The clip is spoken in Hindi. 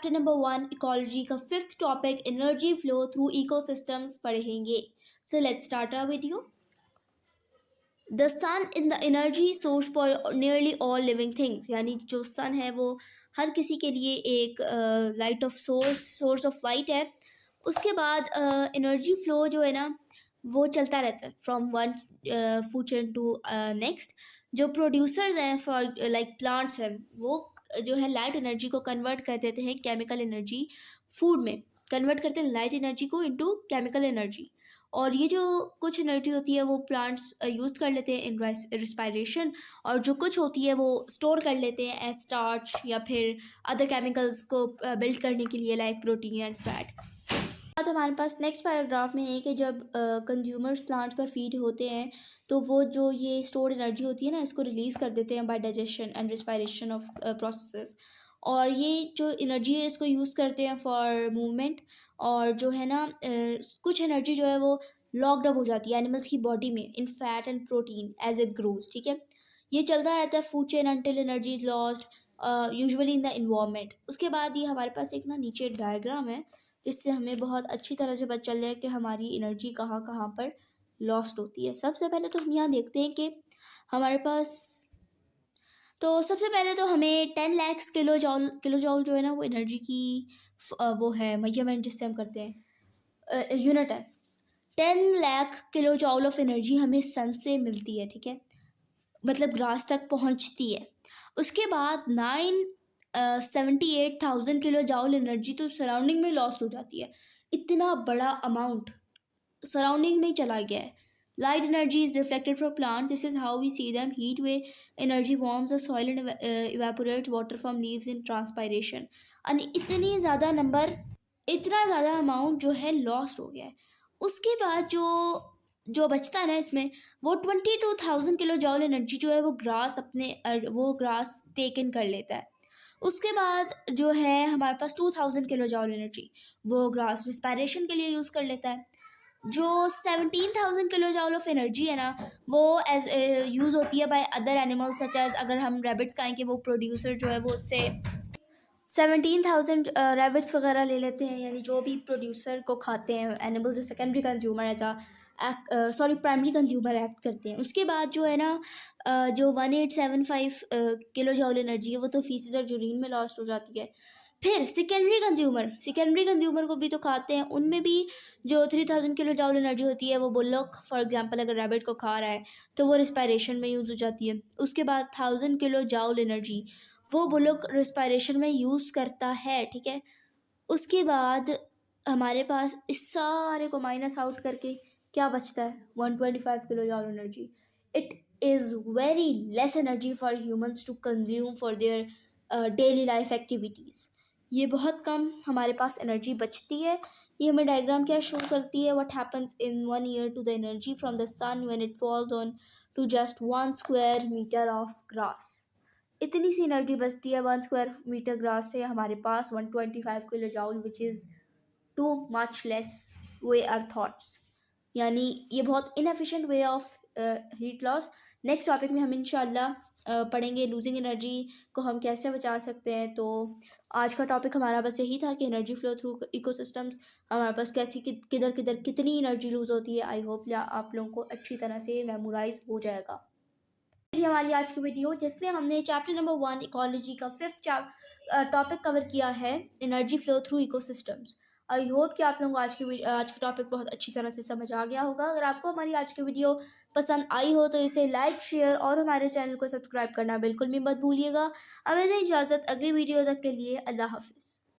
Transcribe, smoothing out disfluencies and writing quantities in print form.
चैप्टर नंबर 1 इकोलॉजी का fifth topic energy flow through ecosystems पढ़ेंगे। So let's start our video. The sun in the energy source for nearly all living things, यानी जो सन है वो हर किसी के लिए एक light of source of light है। उसके बाद एनर्जी फ्लो जो है ना वो चलता रहता है from one food chain to next. जो प्रोड्यूसर्स हैं फॉर लाइक प्लांट्स हैं वो जो है लाइट एनर्जी को कन्वर्ट कर देते हैं केमिकल एनर्जी, फूड में कन्वर्ट करते हैं लाइट एनर्जी को इनटू केमिकल एनर्जी। और ये जो कुछ एनर्जी होती है वो प्लांट्स यूज़ कर लेते हैं इन रिस्पायरेशन, और जो कुछ होती है वो स्टोर कर लेते हैं एज स्टार्च या फिर अदर केमिकल्स को बिल्ड करने के लिए लाइक प्रोटीन एंड फैट। बात हमारे पास नेक्स्ट पैराग्राफ में है कि जब कंज्यूमर्स प्लांट्स पर फीड होते हैं तो वो जो ये स्टोर्ड एनर्जी होती है ना इसको रिलीज़ कर देते हैं by digestion and respiration of processes. और ये जो एनर्जी है इसको यूज़ करते हैं फॉर मूवमेंट। और जो है ना कुछ एनर्जी जो है वो लॉक्ड अप हो जाती है एनिमल्स की बॉडी में in fat and protein as it grows. ठीक है, ये चलता रहता है food chain until energy is lost usually in the environment. उसके बाद ये हमारे पास एक ना नीचे डायग्राम है जिससे हमें बहुत अच्छी तरह से पता चल जाए कि हमारी एनर्जी कहाँ कहाँ पर लॉस्ट होती है। सबसे पहले तो हम यहाँ देखते हैं कि हमारे पास सबसे पहले तो हमें 10 लाख किलो जॉल जो है ना वो एनर्जी की वो है मेजरमेंट जिससे हम करते हैं, यूनिट है। 10 लाख किलो जॉल ऑफ एनर्जी हमें सन से मिलती है। ठीक है, मतलब ग्रास तक पहुँचती है। उसके बाद 78,000 किलो जॉल एनर्जी तो सराउंडिंग में लॉस्ट हो जाती है। इतना बड़ा अमाउंट सराउंडिंग में चला गया है। Light energy is reflected from plant, this is how we see them. Heat way energy warms the soil and evaporates water from leaves in transpiration. और इतनी ज़्यादा इतना ज़्यादा अमाउंट जो है लॉस्ट हो गया है। उसके बाद जो बचता है ना इसमें वो 22,000 किलो जॉल एनर्जी जो है वो ग्रास टेक इन कर लेता है। उसके बाद जो है हमारे पास 2,000 किलो जॉल एनर्जी वो ग्रास रिस्पायरेशन के लिए यूज़ कर लेता है। जो 17,000 किलो जॉल ऑफ एनर्जी है ना वो एज यूज़ होती है by other animals such as, अगर हम रैबिट्स खाएंगे वो प्रोड्यूसर जो है वो उससे 17,000 रैबिट्स वगैरह ले लेते हैं, यानी जो भी प्रोड्यूसर को खाते हैं एनिमल्स जो सेकेंडरी कंज्यूमर ऐसा प्राइमरी कंज्यूमर एक्ट करते हैं। उसके बाद जो है ना जो 1875 किलो जॉल एनर्जी है वो तो फीसिस और यूरिन में लॉस्ट हो जाती है। फिर सेकेंडरी कंज्यूमर को भी तो खाते हैं, उनमें भी जो 3,000 किलो जॉल एनर्जी होती है वो बुल्लोक फॉर एग्जांपल अगर रैबिट को खा रहा है तो वो रिस्पायरेशन में यूज़ हो जाती है। उसके बाद 1,000 किलो जॉल एनर्जी वो बुल्लोक रिस्पायरेशन में यूज़ करता है। ठीक है, उसके बाद हमारे पास इस सारे को माइनस आउट करके क्या बचता है 125 kilo joule energy. It is very less energy for humans to consume for their daily life activities. ये बहुत कम हमारे पास एनर्जी बचती है। ये हमें डायग्राम क्या शो करती है, what happens in 1 year to the energy from the sun when it falls on to just 1 square metre of grass. इतनी सी एनर्जी बचती है 1 स्क्वायर मीटर ग्रास से हमारे पास 125 kilo joule, which is too much less way are thoughts, यानी ये बहुत inefficient way of heat loss. Next topic में हम इंशाल्लाह पढ़ेंगे लूजिंग एनर्जी को हम कैसे बचा सकते हैं। तो आज का टॉपिक हमारा बस यही था कि एनर्जी फ्लो थ्रू इकोसिस्टम्स हमारे पास कैसी किधर किधर कितनी एनर्जी लूज़ होती है। आई होप आप लोगों को अच्छी तरह से मेमोराइज हो जाएगा। ये हमारी आज की वीडियो जिसमें हमने चैप्टर नंबर 1 इकोलॉजी का फिफ्थ टॉपिक कवर किया है, energy flow through ecosystems. I hope कि आप लोगों को आज का टॉपिक बहुत अच्छी तरह से समझ आ गया होगा। अगर आपको हमारी आज की वीडियो पसंद आई हो तो इसे लाइक, शेयर और हमारे चैनल को सब्सक्राइब करना बिल्कुल भी मत भूलिएगा। हमें दें इजाज़त अगली वीडियो तक के लिए। अल्लाह हाफिज़।